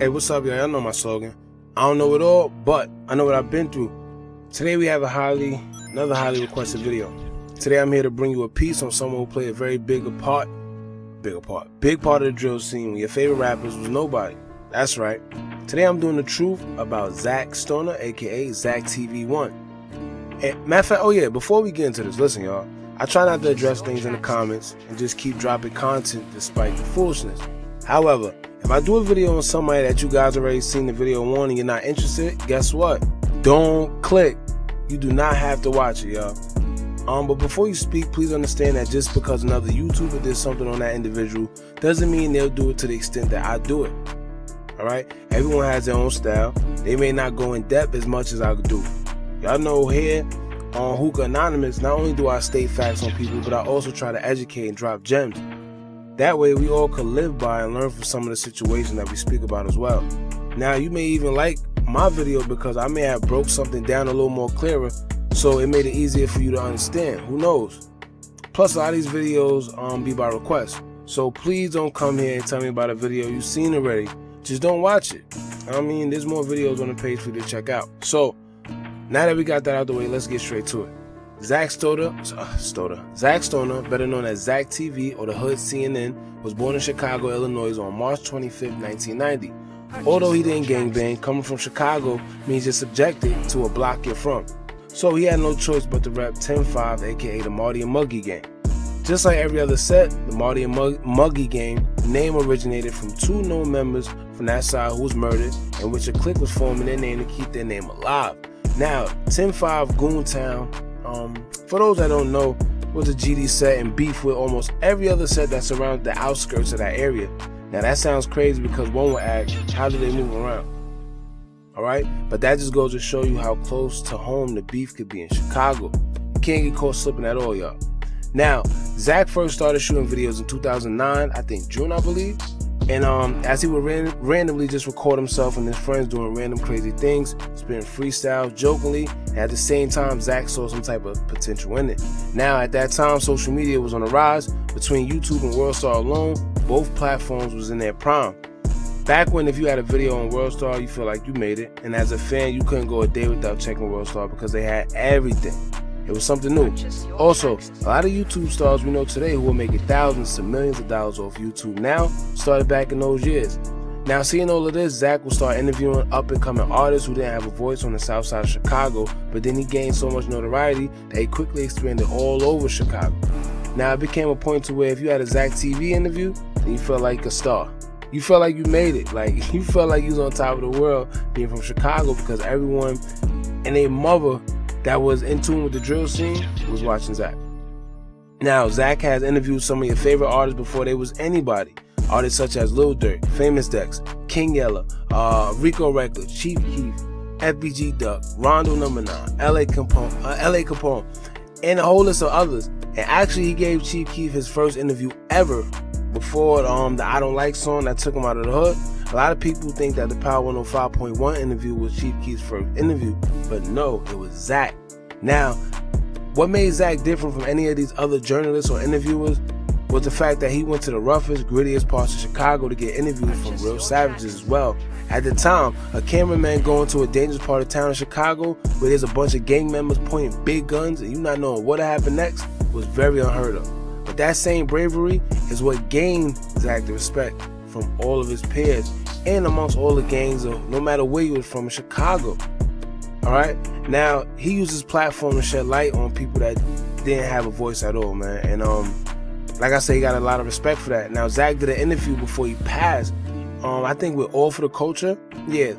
Hey, what's up, y'all? Y'all know my slogan. I don't know it all, but I know what I've been through. Today we have another highly requested video. Today I'm here to bring you a piece on someone who played a very big part of the drill scene when your favorite rappers was nobody. That's right. Today I'm doing the truth about Zack Stoner, aka ZACKTV1. And matter of fact, oh yeah, before we get into this, listen y'all, I try not to address things in the comments and just keep dropping content despite the foolishness. However, if I do a video on somebody that you guys already seen the video on and you're not interested, guess what? Don't click. You do not have to watch it, y'all. But before you speak, please understand that just because another YouTuber did something on that individual doesn't mean they'll do it to the extent that I do it. Alright? Everyone has their own style. They may not go in depth as much as I do. Y'all know here on Hookah Anonymous, not only do I state facts on people, but I also try to educate and drop gems. That way we all could live by and learn from some of the situations that we speak about as well. Now you may even like my video because I may have broke something down a little more clearer, so it made it easier for you to understand. Who knows? Plus a lot of these videos be by request. So please don't come here and tell me about a video you've seen already. Just don't watch it. I mean, there's more videos on the page for you to check out. So now that we got that out of the way, let's get straight to it. Zack Stoner, better known as ZackTV or the Hood CNN, was born in Chicago, Illinois on March 25th, 1990. Although he didn't gangbang, coming from Chicago means you're subjected to a block you're from. So he had no choice but to rep 10-5, aka the Marty and Muggy gang. Just like every other set, the Marty and Muggy gang name originated from two known members from that side who was murdered, in which a clique was forming their name to keep their name alive. Now, 10-5 Goontown, for those that don't know, was a GD set and beef with almost every other set that surrounded the outskirts of that area. Now that sounds crazy because one would ask, how do they move around? Alright, but that just goes to show you how close to home the beef could be in Chicago. You can't get caught slipping at all, y'all. Now, Zack first started shooting videos in 2009, I think June, I believe. And as he would randomly just record himself and his friends doing random crazy things, spitting freestyles jokingly, and at the same time Zack saw some type of potential in it. Now at that time social media was on the rise. Between YouTube and WorldStar alone, both platforms was in their prime. Back when if you had a video on WorldStar, you feel like you made it, and as a fan you couldn't go a day without checking WorldStar because they had everything. It was something new. Also, a lot of YouTube stars we know today who were making thousands to millions of dollars off YouTube now started back in those years. Now, seeing all of this, Zack will start interviewing up-and-coming artists who didn't have a voice on the south side of Chicago, but then he gained so much notoriety that he quickly expanded all over Chicago. Now, it became a point to where if you had a ZackTV interview, then you felt like a star. You felt like you made it. Like, you felt like you was on top of the world being from Chicago because everyone and their mother that was in tune with the drill scene was watching Zack. Now, Zack has interviewed some of your favorite artists before they was anybody. Artists such as Lil Durk, Famous Dex, King Yella, Rico Reckless, Chief Keef, FBG Duck, Rondo No. 9, LA Capone, and a whole list of others. And actually, he gave Chief Keef his first interview ever before the I Don't Like song that took him out of the hood. A lot of people think that the Power 105.1 interview was Chief Keef's first interview, but no, it was Zack. Now, what made Zack different from any of these other journalists or interviewers was the fact that he went to the roughest, grittiest parts of Chicago to get interviews from real savages as well. At the time, a cameraman going to a dangerous part of town in Chicago where there's a bunch of gang members pointing big guns and you not knowing what happened next was very unheard of. But that same bravery is what gained Zack the respect from all of his peers and amongst all the gangs of no matter where you was from in Chicago. Alright, now he used his platform to shed light on people that didn't have a voice at all, man. And like I said, he got a lot of respect for that. Now Zack did an interview before he passed, I think with All for the Culture,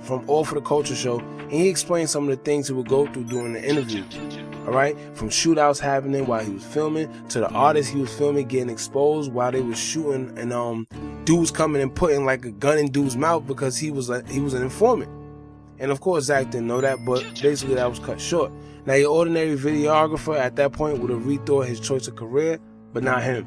from All for the Culture show, and he explained some of the things he would go through during the interview. Alright, from shootouts happening while he was filming to the artists he was filming getting exposed while they was shooting, and dudes coming and putting like a gun in dude's mouth because he was an informant. And of course Zack didn't know that, but basically that was cut short. Now your ordinary videographer at that point would have rethought his choice of career, but not him.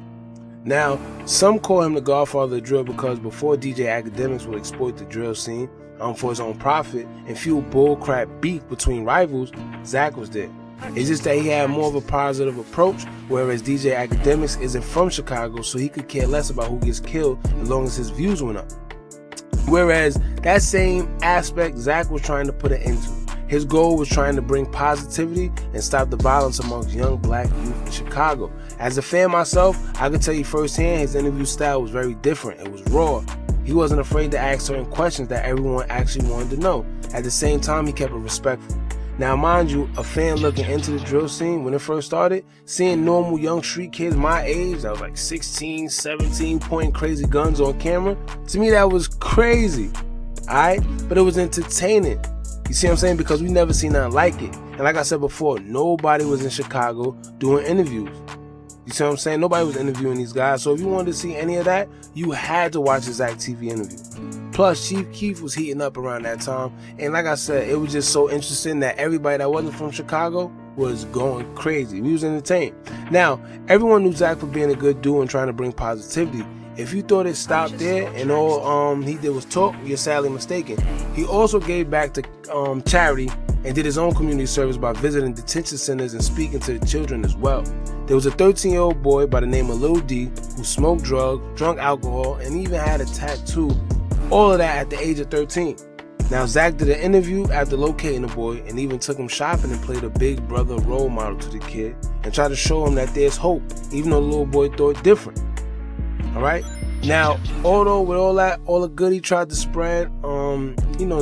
Now, some call him the godfather of the drill because before DJ Academics would exploit the drill scene for his own profit and fuel bullcrap beef between rivals, Zack was there. It's just that he had more of a positive approach, whereas DJ Academics isn't from Chicago, so he could care less about who gets killed as long as his views went up. Whereas that same aspect Zach was trying to put an end to. His goal was trying to bring positivity and stop the violence amongst young black youth in Chicago. As a fan myself, I can tell you firsthand his interview style was very different. It was raw. He wasn't afraid to ask certain questions that everyone actually wanted to know. At the same time, he kept it respectful. Now, mind you, a fan looking into the drill scene when it first started, seeing normal young street kids my age, that was like 16, 17, pointing crazy guns on camera, to me that was crazy, alright? But it was entertaining. You see what I'm saying? Because we never seen nothing like it. And like I said before, nobody was in Chicago doing interviews. You see what I'm saying? Nobody was interviewing these guys. So if you wanted to see any of that, you had to watch the ZackTV interview. Plus, Chief Keef was heating up around that time. And like I said, it was just so interesting that everybody that wasn't from Chicago was going crazy. We was entertained. Now, everyone knew Zach for being a good dude and trying to bring positivity. If you thought it stopped there and all he did was talk, you're sadly mistaken. He also gave back to charity and did his own community service by visiting detention centers and speaking to the children as well. There was a 13-year-old boy by the name of Lil D who smoked drugs, drunk alcohol, and even had a tattoo. All of that at the age of 13. Now, Zach did an interview after locating the boy and even took him shopping and played a big brother role model to the kid and tried to show him that there's hope, even though the little boy thought different. Alright? Now, although with all that, all the good he tried to spread,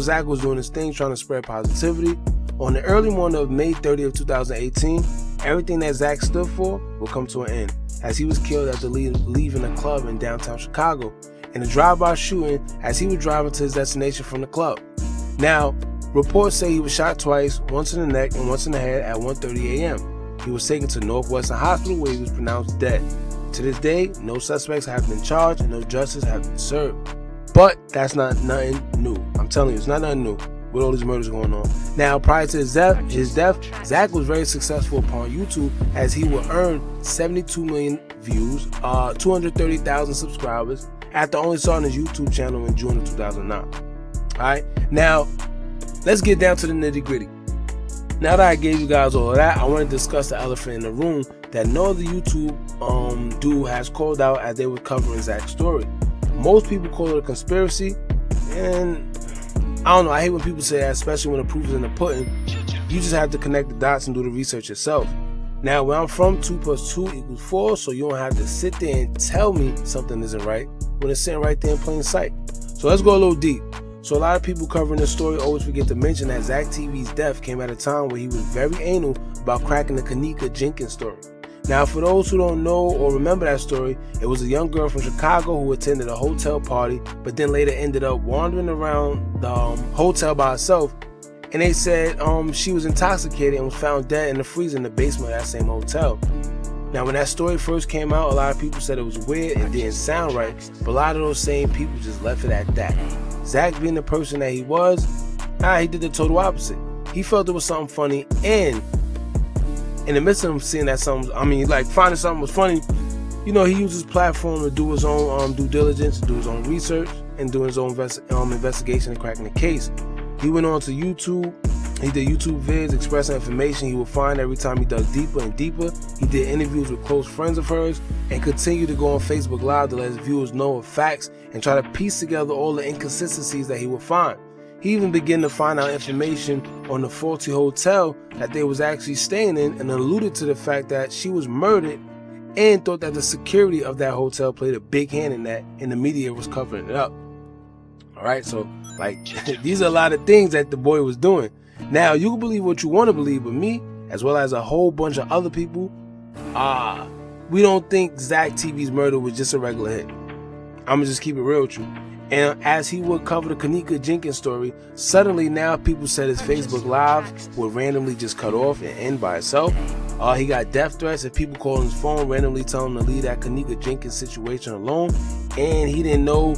Zach was doing his thing, trying to spread positivity. On the early morning of May 30th, 2018, everything that Zach stood for will come to an end, as he was killed after leaving a club in downtown Chicago in a drive-by shooting as he was driving to his destination from the club. Now, reports say he was shot twice, once in the neck and once in the head at 1:30 a.m. He was taken to Northwestern Hospital where he was pronounced dead. To this day, no suspects have been charged and no justice has been served. But that's not nothing new. I'm telling you, it's not nothing new with all these murders going on. Now, prior to his death, Zach was very successful upon YouTube as he would earn 72 million views, 230,000 subscribers after only starting his YouTube channel in June of 2009. Alright, now let's get down to the nitty-gritty. Now that I gave you guys all of that, I want to discuss the elephant in the room that no other YouTube dude has called out as they were covering Zach's story. Most people call it a conspiracy, and I don't know, I hate when people say that, especially when the proof is in the pudding. You just have to connect the dots and do the research yourself. Now, where I'm from, 2 + 2 = 4, so you don't have to sit there and tell me something isn't right when it's sitting right there in plain sight. So let's go a little deep. So a lot of people covering this story always forget to mention that ZackTV's death came at a time where he was very anal about cracking the Kaneka Jenkins story. Now, for those who don't know or remember that story, it was a young girl from Chicago who attended a hotel party, but then later ended up wandering around the hotel by herself. And they said she was intoxicated and was found dead in the freezer in the basement of that same hotel. Now, when that story first came out, a lot of people said it was weird and didn't sound right, but a lot of those same people just left it at that. Zach, being the person that he was, he did the total opposite. He felt it was something funny, and in the midst of him seeing that finding something was funny, he used his platform to do his own due diligence, do his own research, and do his own investigation and cracking the case. He went on to YouTube. He did YouTube vids expressing information he would find every time he dug deeper and deeper. He did interviews with close friends of hers and continued to go on Facebook Live to let his viewers know of facts and try to piece together all the inconsistencies that he would find. He even began to find out information on the faulty hotel that they was actually staying in and alluded to the fact that she was murdered and thought that the security of that hotel played a big hand in that, and the media was covering it up. Alright, so these are a lot of things that the boy was doing. Now, you can believe what you want to believe, but me, as well as a whole bunch of other people, we don't think ZackTV's murder was just a regular hit. I'm gonna just keep it real with you. And as he would cover the Kaneka Jenkins story, suddenly now people said his Facebook Live would randomly just cut off and end by itself. He got death threats and people calling his phone randomly telling him to leave that Kaneka Jenkins situation alone. And he didn't know.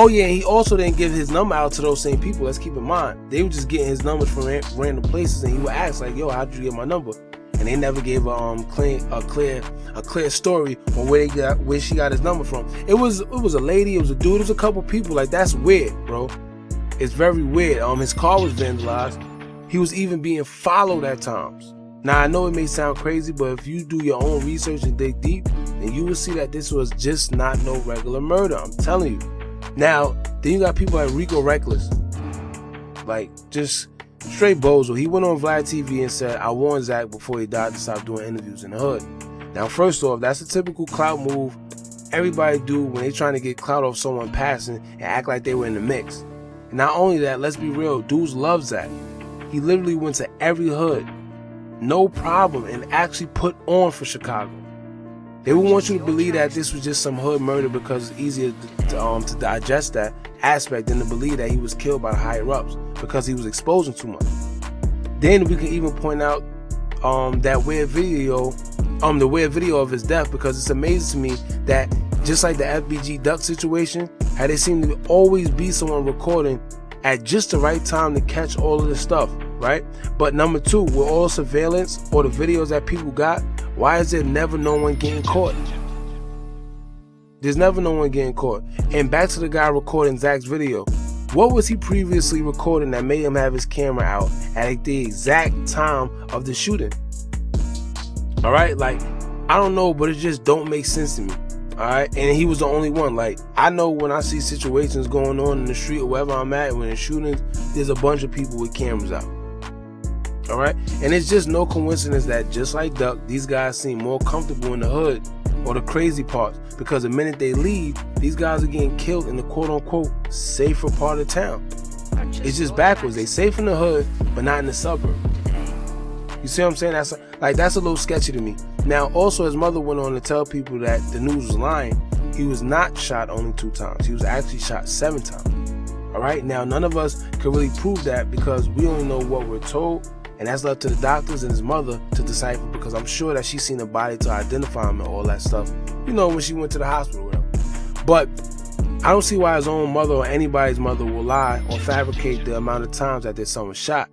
He also didn't give his number out to those same people. Let's keep in mind, they were just getting his numbers from random places, and he would ask yo, how did you get my number? And they never gave a clear story on where she got his number from. It was a lady, it was a dude, it was a couple people. That's weird, bro. It's very weird. His car was vandalized. He was even being followed at times. Now, I know it may sound crazy, but if you do your own research and dig deep, then you will see that this was just not no regular murder. I'm telling you. Now, Then you got people like Rico Reckless, like just straight bozo. He went on ZackTV and said, I warned Zach before he died to stop doing interviews in the hood. Now, first off, that's a typical clout move everybody do when they trying to get clout off someone passing and act like they were in the mix. And not only that, let's be real, dudes love Zach. He literally went to every hood, no problem, and actually put on for Chicago. They would want you to believe that this was just some hood murder because it's easier to digest that aspect than to believe that he was killed by the higher-ups because he was exposing too much. Then we can even point out that weird video, the weird video of his death, because it's amazing to me that just like the FBG Duck situation, how there seemed to always be someone recording at just the right time to catch all of this stuff, right? But number two, with all surveillance or the videos that people got, why is there never no one getting caught? There's never no one getting caught. And back to the guy recording Zach's video. What was he previously recording that made him have his camera out at the exact time of the shooting? All right, like, I don't know, but it just don't make sense to me. All right, and he was the only one. Like, I know when I see situations going on in the street or wherever I'm at, when there's shootings, there's a bunch of people with cameras out. All right, and it's just no coincidence that just like Duck, these guys seem more comfortable in the hood or the crazy parts, because the minute they leave, these guys are getting killed in the quote-unquote safer part of town. It's just backwards. They safe in the hood, but not in the suburb. You see what I'm saying? That's a little sketchy to me. Now, also, his mother went on to tell people that the news was lying. He was not shot only 2 times. He was actually shot 7 times. All right? Now, none of us can really prove that because we only know what we're told, and that's left to the doctors and his mother to decipher, because I'm sure that she's seen the body to identify him and all that stuff, you know, when she went to the hospital or whatever. But I don't see why his own mother or anybody's mother will lie or fabricate the amount of times that their son was shot.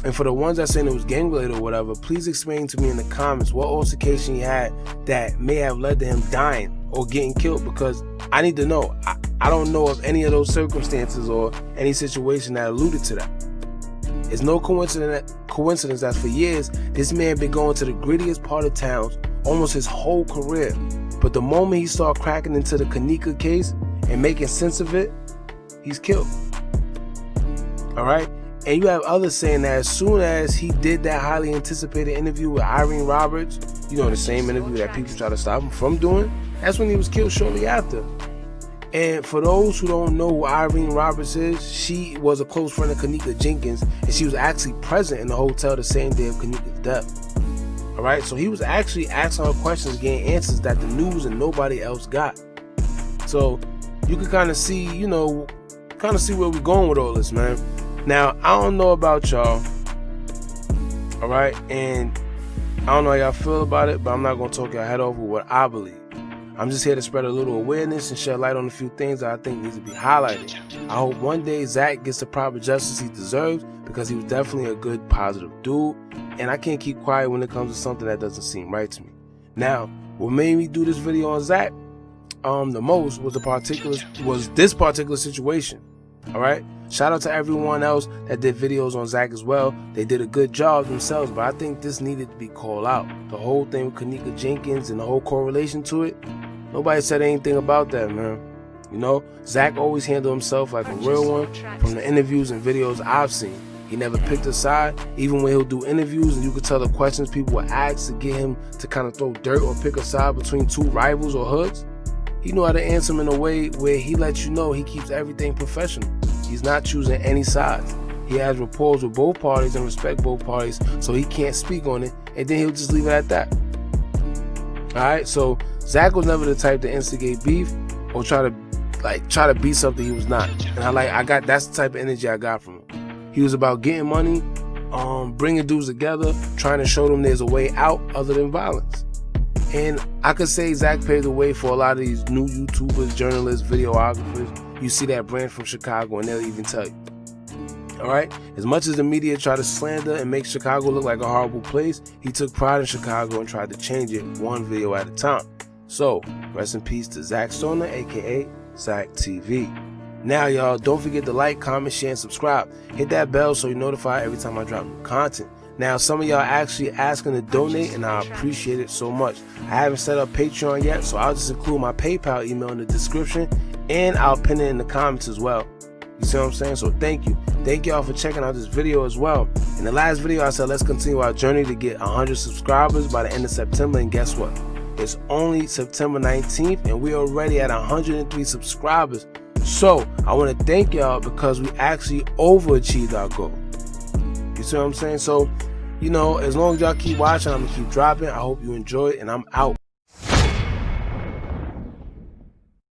And for the ones that saying it was gang-related or whatever, please explain to me in the comments what altercation he had that may have led to him dying or getting killed, because I need to know. I don't know of any of those circumstances or any situation that alluded to that. It's no coincidence that for years, this man been going to the grittiest part of towns almost his whole career. But the moment he started cracking into the Kaneka case and making sense of it, he's killed. All right? And you have others saying that as soon as he did that highly anticipated interview with Irene Roberts, you know, the same interview that people try to stop him from doing, that's when he was killed shortly after. And for those who don't know who Irene Roberts is, she was a close friend of Kaneka Jenkins, and she was actually present in the hotel the same day of Kaneka's death. All right, so he was actually asking her questions, getting answers that the news and nobody else got. So you can kind of see, you know, where we're going with all this, man. Now, I don't know about y'all, all right, and I don't know how y'all feel about it, but I'm not going to talk your head off with what I believe. I'm just here to spread a little awareness and shed light on a few things that I think needs to be highlighted. I hope one day Zach gets the proper justice he deserves, because he was definitely a good, positive dude, and I can't keep quiet when it comes to something that doesn't seem right to me. Now, what made me do this video on Zach the most was this particular situation. All right, shout out to everyone else that did videos on Zach as well. They did a good job themselves, but I think this needed to be called out. The whole thing with Kaneka Jenkins and the whole correlation to it, nobody said anything about that, man. You know, Zach always handled himself like a real one. From the interviews and videos I've seen, he never picked a side. Even when he'll do interviews and you could tell the questions people would ask to get him to kind of throw dirt or pick a side between 2 rivals or hoods, he knew how to answer them in a way where he lets you know he keeps everything professional. He's not choosing any sides. He has rapport with both parties and respect both parties, so he can't speak on it, and then he'll just leave it at that. All right, so Zach was never the type to instigate beef or try to be something he was not. And that's the type of energy I got from him. He was about getting money, bringing dudes together, trying to show them there's a way out other than violence. And I could say Zach paved the way for a lot of these new YouTubers, journalists, videographers. You see that brand from Chicago and they'll even tell you. All right, as much as the media try to slander and make Chicago look like a horrible place, he took pride in Chicago and tried to change it one video at a time. So rest in peace to Zach Stoner, aka ZackTV. Now, y'all, don't forget to like, comment, share, and subscribe. Hit that bell so you're notified every time I drop new content. Now, some of y'all actually asking to donate, and I appreciate it so much. I haven't set up Patreon yet, so I'll just include my PayPal email in the description. and I'll pin it in the comments as well. You see what I'm saying? So thank you. Thank y'all for checking out this video as well. In the last video, I said let's continue our journey to get 100 subscribers by the end of September, and guess what? It's only September 19th, and we're already at 103 subscribers. So I want to thank y'all because we actually overachieved our goal. You see what I'm saying? So, you know, as long as y'all keep watching, I'm going to keep dropping. I hope you enjoy it, and I'm out.